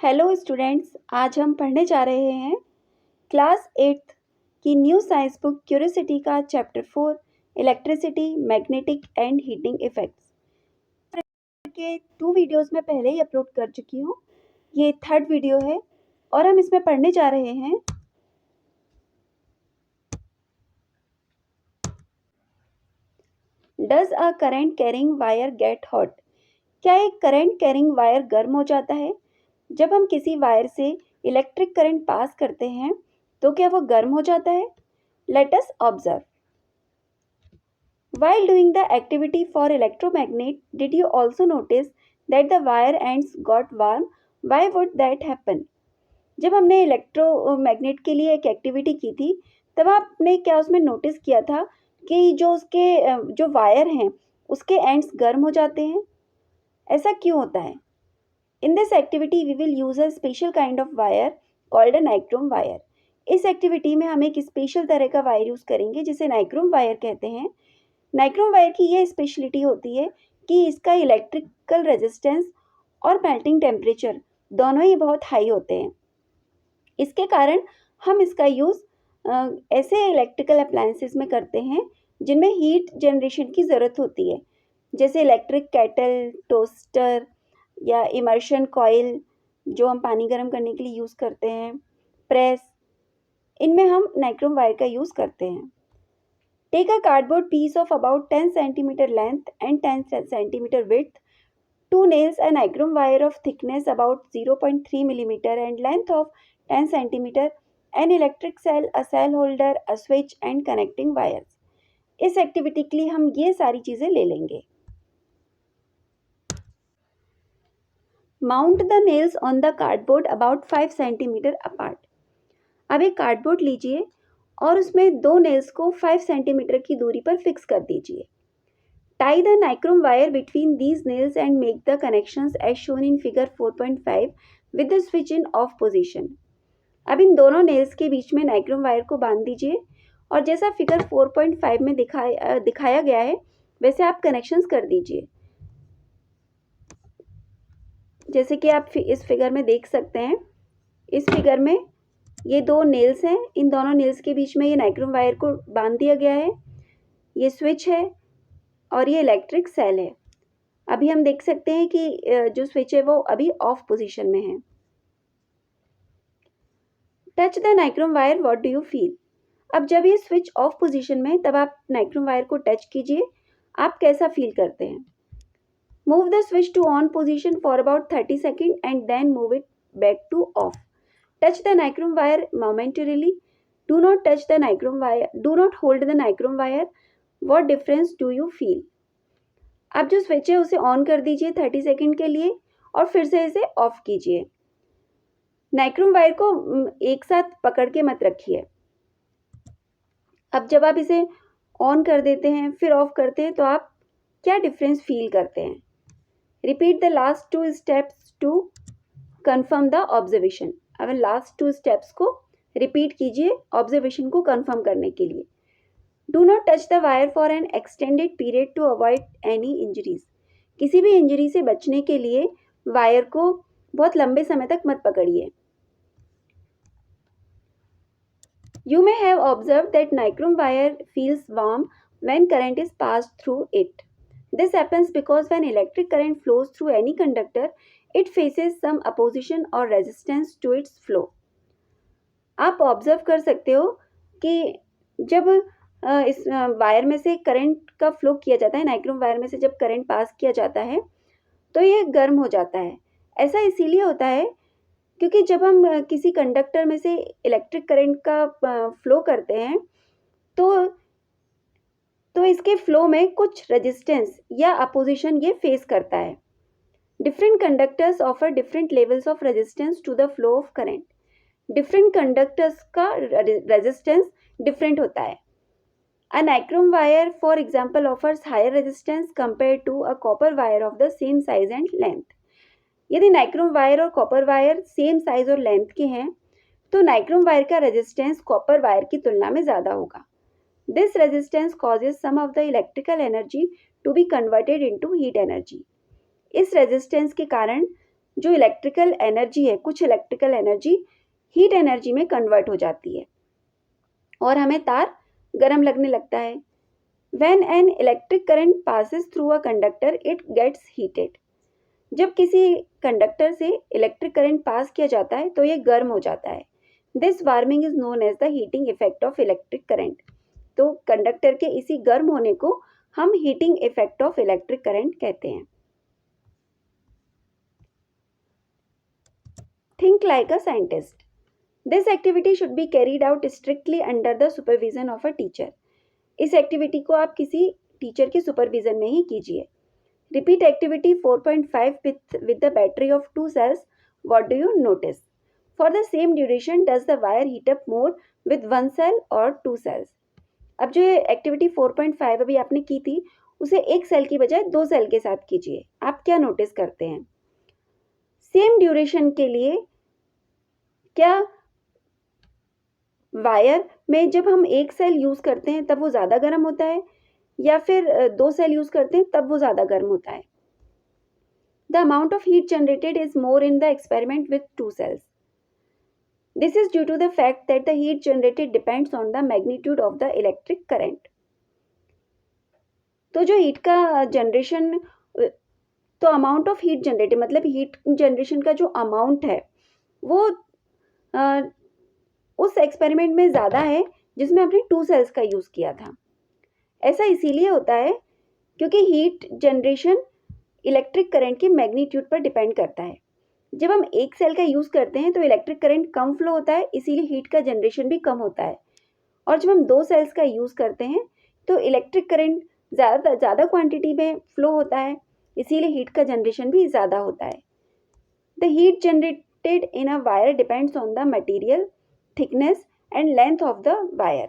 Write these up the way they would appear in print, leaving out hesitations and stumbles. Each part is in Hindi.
हेलो स्टूडेंट्स, आज हम पढ़ने जा रहे हैं क्लास 8th की न्यू साइंस बुक क्यूरियोसिटी का chapter 4 electricity, magnetic and heating effects के 2 वीडियोस में पहले ही अपलोड कर चुकी हूँ। ये थर्ड वीडियो है और हम इसमें पढ़ने जा रहे हैं does a current carrying wire get hot. क्या एक करंट कैरिंग वायर गर्म हो जाता है? जब हम किसी वायर से इलेक्ट्रिक करंट पास करते हैं तो क्या वो गर्म हो जाता है? Let us observe. While doing the activity for electromagnet, did you also notice that the wire ends got warm? Why would that happen? जब हमने इलेक्ट्रोमैग्नेट के लिए एक एक्टिविटी की थी, तब आपने क्या उसमें नोटिस किया था कि जो वायर हैं उसके एंड्स गर्म हो जाते हैं? ऐसा क्यों होता है? In this activity we will use a special kind of wire called a nichrome wire. इस एक्टिविटी में हम एक स्पेशल तरह का वायर यूज़ करेंगे जिसे नाइक्रोम वायर कहते हैं। नाइक्रोम वायर की ये स्पेशलिटी होती है कि इसका इलेक्ट्रिकल रेजिस्टेंस और मेल्टिंग टेम्परेचर दोनों ही बहुत हाई होते हैं। इसके कारण हम इसका यूज़ ऐसे इलेक्ट्रिकल अप्लायंसेस में करते हैं जिनमें हीट जनरेशन की ज़रूरत होती है, जैसे इलेक्ट्रिक केटल, टोस्टर या इमर्शन कॉइल जो हम पानी गर्म करने के लिए यूज़ करते हैं, प्रेस, इनमें हम नाइक्रोम वायर का यूज़ करते हैं। Take a cardboard piece of about 10 cm length and 10 cm width, 2 nails, a nichrome wire of thickness about 0.3 mm and length of 10 cm, an electric cell, a cell holder, a switch and connecting wires. इस एक्टिविटी के लिए हम ये सारी चीज़ें ले लेंगे। Mount the nails on the cardboard about 5 cm apart. अब एक कार्डबोर्ड लीजिए और उसमें 2 नेल्स को 5 सेंटीमीटर की दूरी पर फिक्स कर दीजिए। Tie the nichrome wire between these nails and make the connections as shown in figure 4.5 with the switch in off position. अब इन दोनों नेल्स के बीच में नाइक्रोम वायर को बांध दीजिए और जैसा फिगर 4.5 में दिखाया गया है वैसे आप कनेक्शंस कर दीजिए। जैसे कि आप इस फिगर में देख सकते हैं, इस फिगर में ये 2 नेल्स हैं, इन दोनों नेल्स के बीच में ये नाइक्रोम वायर को बांध दिया गया है। ये स्विच है और ये इलेक्ट्रिक सेल है। अभी हम देख सकते हैं कि जो स्विच है वो अभी ऑफ पोजीशन में है। Touch the nichrome wire, what do you feel? अब जब ये स्विच ऑफ पोजीशन में, तब आप नाइक्रोम वायर को टच कीजिए, आप कैसा फील करते हैं? Move the switch to on position for about 30 second and then move it back to off. Touch the nichrome wire momentarily. Do not touch the nichrome wire. Do not hold the nichrome wire. What difference do you feel? अब जो स्विच है उसे ऑन कर दीजिए 30 सेकेंड के लिए और फिर से इसे ऑफ कीजिए। नाइक्रोम वायर को एक साथ पकड़ के मत रखिए। अब जब आप इसे ऑन कर देते हैं फिर ऑफ करते हैं तो आप क्या डिफरेंस फील करते हैं? Repeat the last 2 steps to confirm the observation. अब लास्ट 2 स्टेप्स को रिपीट कीजिए ऑब्जर्वेशन को कंफर्म करने के लिए। Do not touch the wire for an extended period to avoid any injuries. किसी भी इंजरी से बचने के लिए वायर को बहुत लंबे समय तक मत पकड़िए। You may have observe that nichrome wire feels warm when current is passed through it. This happens because when electric current flows through any conductor it faces some opposition or resistance to its flow. आप ऑब्जर्व कर सकते हो कि जब इस वायर में से करंट का फ्लो किया जाता है, नाइक्रोम वायर में से जब करंट पास किया जाता है तो ये गर्म हो जाता है। ऐसा इसीलिए होता है क्योंकि जब हम किसी कंडक्टर में से इलेक्ट्रिक करंट का फ्लो करते हैं तो इसके फ्लो में कुछ रेजिस्टेंस या अपोजिशन ये फेस करता है। Different conductors offer different levels of resistance to the flow of current. Different conductors का resistance different होता है. A nichrome wire, for example, offers higher resistance compared to a copper wire of the same size and length. यदि नाइक्रोम वायर और कॉपर वायर सेम साइज और लेंथ के हैं तो नाइक्रोम वायर का रेजिस्टेंस कॉपर वायर की तुलना में ज़्यादा होगा। This resistance causes some of the electrical energy to be converted into heat energy. इस रेजिस्टेंस के कारण जो इलेक्ट्रिकल एनर्जी है, कुछ इलेक्ट्रिकल एनर्जी हीट एनर्जी में कन्वर्ट हो जाती है और हमें तार गर्म लगने लगता है। When an electric current passes through a conductor, it gets heated. जब किसी कंडक्टर से इलेक्ट्रिक करंट पास किया जाता है तो ये गर्म हो जाता है। This warming is known as the heating effect of electric current. तो कंडक्टर के इसी गर्म होने को हम heating effect of electric current कहते हैं। Think like a scientist. This activity should be carried out strictly under the supervision of a teacher. इस एक्टिविटी को आप किसी टीचर के सुपरविजन में ही कीजिए। Repeat activity 4.5 with the battery of 2 cells. What do you notice? For the same duration, does the wire heat up more with 1 cell or 2 cells? अब जो एक्टिविटी 4.5 अभी आपने की थी उसे एक सेल की बजाय 2 सेल के साथ कीजिए। आप क्या नोटिस करते हैं? सेम ड्यूरेशन के लिए क्या वायर में जब हम एक सेल यूज करते हैं तब वो ज़्यादा गर्म होता है या फिर 2 सेल यूज करते हैं तब वो ज़्यादा गर्म होता है? The amount of heat generated is more in the experiment with 2 cells. This is due to the fact that the heat generated depends on the magnitude of the electric current. तो जो हीट का जनरेशन, तो अमाउंट ऑफ हीट जनरेटेड मतलब हीट जनरेशन का जो अमाउंट है वो उस एक्सपेरिमेंट में ज़्यादा है जिसमें हमने 2 सेल्स का यूज़ किया था। ऐसा इसीलिए होता है क्योंकि हीट जनरेशन इलेक्ट्रिक करंट के मैग्नीट्यूड पर डिपेंड करता है। जब हम एक सेल का यूज़ करते हैं तो इलेक्ट्रिक करंट कम फ्लो होता है, इसीलिए हीट का जनरेशन भी कम होता है। और जब हम 2 सेल्स का यूज़ करते हैं तो इलेक्ट्रिक करंट ज़्यादा क्वांटिटी में फ्लो होता है, इसीलिए हीट का जनरेशन भी ज़्यादा होता है। The heat generated in a wire depends on the material thickness and length of the wire.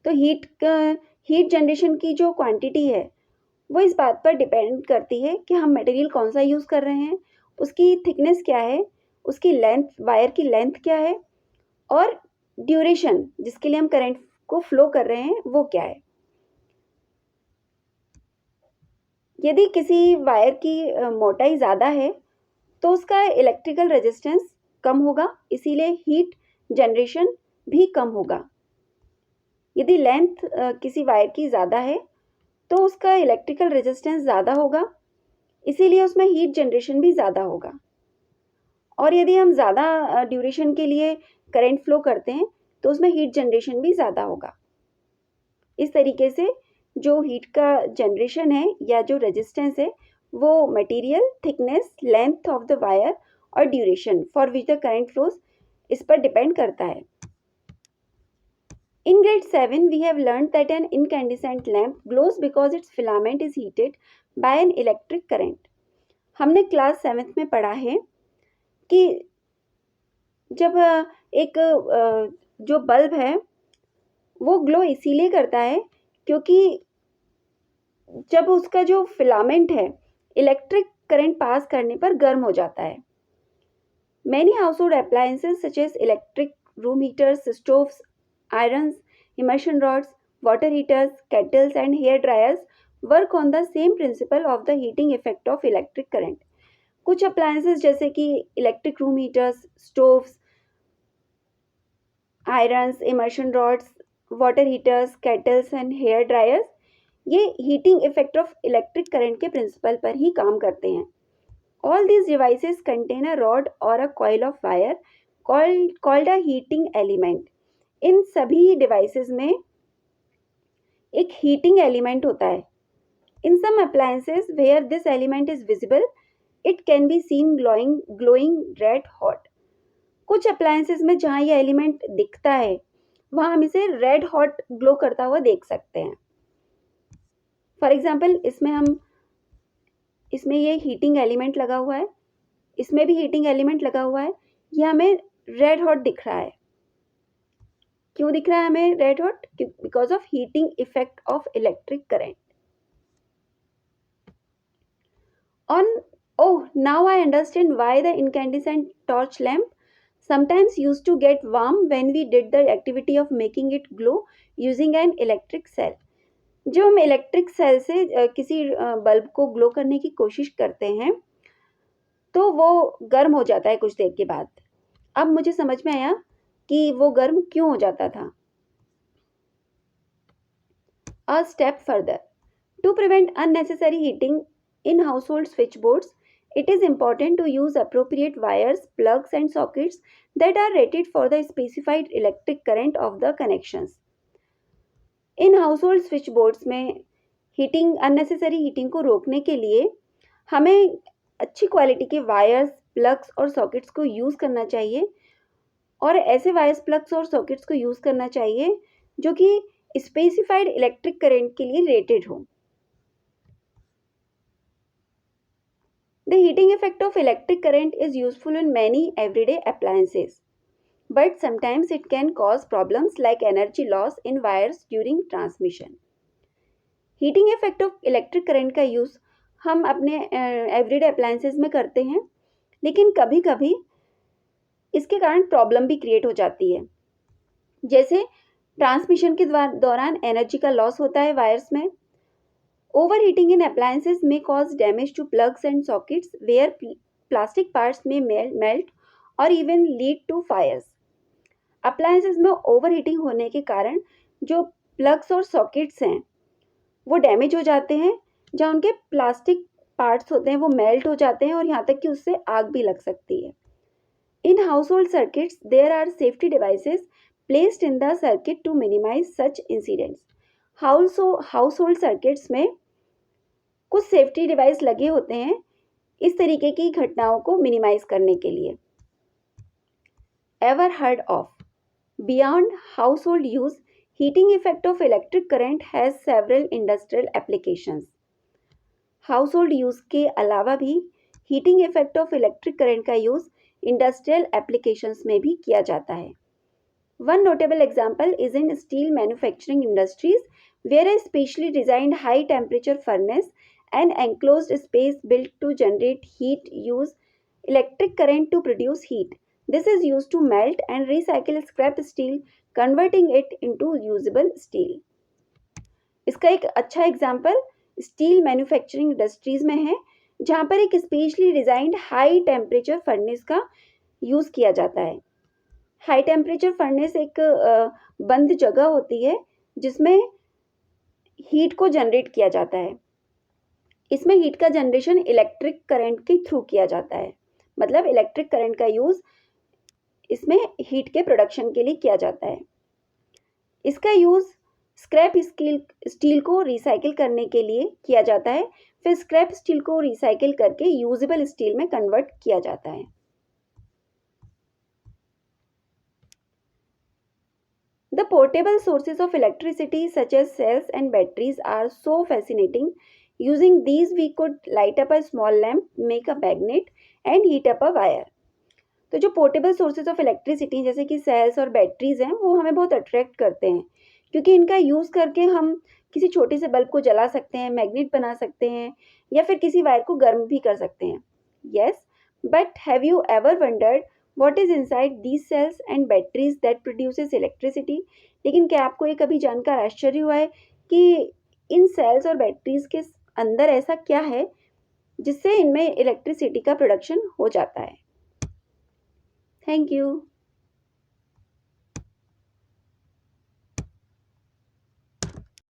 तो हीट जनरेशन की जो क्वांटिटी है वो इस बात पर डिपेंड करती है कि हम मटेरियल कौन सा यूज़ कर रहे हैं, उसकी थिकनेस क्या है, उसकी लेंथ, वायर की लेंथ क्या है और ड्यूरेशन जिसके लिए हम करंट को फ्लो कर रहे हैं वो क्या है। यदि किसी वायर की मोटाई ज़्यादा है तो उसका इलेक्ट्रिकल रेजिस्टेंस कम होगा, इसीलिए हीट जनरेशन भी कम होगा। यदि लेंथ किसी वायर की ज़्यादा है तो उसका इलेक्ट्रिकल रेजिस्टेंस ज़्यादा होगा, इसीलिए उसमें हीट जनरेशन भी ज़्यादा होगा। और यदि हम ज़्यादा ड्यूरेशन के लिए करंट फ्लो करते हैं तो उसमें हीट जनरेशन भी ज़्यादा होगा। इस तरीके से जो हीट का जनरेशन है या जो रेजिस्टेंस है वो material thickness, length of the wire और duration for which the current flows इस पर डिपेंड करता है। In grade 7, we have learned that an incandescent lamp glows because its filament is heated by an electric current. हमने क्लास 7th में पढ़ा है कि जब एक जो बल्ब है वो ग्लो इसीलिए करता है क्योंकि जब उसका जो फिलामेंट है इलेक्ट्रिक करंट पास करने पर गर्म हो जाता है। Many household appliances such as electric room heaters, stoves, irons, immersion rods, water heaters, kettles and hair dryers work on the same principle of the heating effect of electric current. कुछ appliances जैसे कि electric room heaters, stoves, irons, immersion rods, water heaters, kettles and hair dryers ये heating effect of electric current के principle पर ही काम करते हैं। All these devices contain a rod or a coil of wire called a heating element. इन सभी डिवाइसेस में एक हीटिंग एलिमेंट होता है। In some appliances where this element is visible it can be seen glowing red hot. कुछ अप्लायंसेस में जहाँ ये एलिमेंट दिखता है वहाँ हम इसे रेड हॉट ग्लो करता हुआ देख सकते हैं। फॉर एग्जाम्पल इसमें ये हीटिंग एलिमेंट लगा हुआ है, इसमें भी हीटिंग एलिमेंट लगा हुआ है, ये हमें रेड हॉट दिख रहा है। क्यों दिख रहा है हमें red hot? Because of heating effect of electric current. Now I understand why the incandescent torch lamp sometimes used to get warm when we did the activity of making it glow using an electric cell. जो हम इलेक्ट्रिक सेल से किसी बल्ब को ग्लो करने की कोशिश करते हैं तो वो गर्म हो जाता है कुछ देर के बाद। अब मुझे समझ में आया कि वो गर्म क्यों हो जाता था। A step further, to prevent unnecessary heating in household switchboards, it is important to use appropriate wires, plugs, and sockets that are rated for the specified electric current of the connections. In household switch boards में अननेसेसरी हीटिंग को रोकने के लिए हमें अच्छी क्वालिटी के वायर्स, प्लग्स और सॉकेट्स को यूज़ करना चाहिए, और ऐसे वायर्स, प्लग्स और सॉकेट्स को यूज़ करना चाहिए जो कि स्पेसिफाइड इलेक्ट्रिक करंट के लिए रेटेड हो। The heating effect of electric current is useful in many everyday appliances, but sometimes it can cause problems like energy loss in wires during transmission. Heating effect of electric current का यूज़ हम अपने एवरीडे अप्लायंसेस में करते हैं, लेकिन कभी कभी इसके कारण प्रॉब्लम भी क्रिएट हो जाती है। जैसे ट्रांसमिशन के दौरान एनर्जी का लॉस होता है वायर्स में। Overheating in appliances may cause damage to plugs and sockets where plastic parts may melt or even lead to fires. Appliances में overheating होने के कारण जो plugs और sockets हैं वो डैमेज हो जाते हैं, जहाँ उनके प्लास्टिक पार्ट्स होते हैं वो मेल्ट हो जाते हैं और यहाँ तक कि उससे आग भी लग सकती है। In household circuits, there are safety devices placed in the circuit to minimize such incidents. Household circuits में कुछ सेफ्टी डिवाइस लगे होते हैं इस तरीके की घटनाओं को मिनिमाइज करने के लिए। Ever heard of beyond house hold use, heating effect of electric current has several industrial applications. House hold use के अलावा भी heating effect of electric current का यूज इंडस्ट्रियल एप्लीकेशंस में भी किया जाता है। One notable example is in steel manufacturing industries, where a specially designed high temperature furnace and enclosed space built to generate heat use electric current to produce heat. This is used to melt and recycle scrap steel, converting it into usable steel. इसका एक अच्छा एग्जाम्पल स्टील मैन्युफैक्चरिंग इंडस्ट्रीज में है, जहाँ पर एक specially designed high temperature furnace का यूज़ किया जाता है। हाई टेम्परेचर फर्नेस एक बंद जगह होती है जिसमें हीट को जनरेट किया जाता है। इसमें हीट का जनरेशन इलेक्ट्रिक करंट के थ्रू किया जाता है, मतलब इलेक्ट्रिक करंट का यूज़ इसमें हीट के प्रोडक्शन के लिए किया जाता है। इसका यूज़ स्क्रैप स्टील को रिसाइकिल करने के लिए किया जाता है, फिर स्क्रैप स्टील को रिसाइकिल करके यूजेबल स्टील में कन्वर्ट किया जाता है। The portable sources of electricity such as cells and batteries are so fascinating. Using these we could light up a small lamp, make a magnet and heat up a wire. तो जो पोर्टेबल सोर्सेज ऑफ इलेक्ट्रिसिटी जैसे कि सेल्स और बैटरीज हैं वो हमें बहुत अट्रैक्ट करते हैं, क्योंकि इनका यूज़ करके हम किसी छोटे से बल्ब को जला सकते हैं, मैग्नेट बना सकते हैं या फिर किसी वायर को गर्म भी कर सकते हैं। Yes, but have you ever wondered what is inside these cells and batteries that produces electricity? लेकिन क्या आपको ये कभी जानकर आश्चर्य हुआ है कि इन सेल्स और बैटरीज के अंदर ऐसा क्या है जिससे इनमें इलेक्ट्रिसिटी का प्रोडक्शन हो जाता है। Thank you.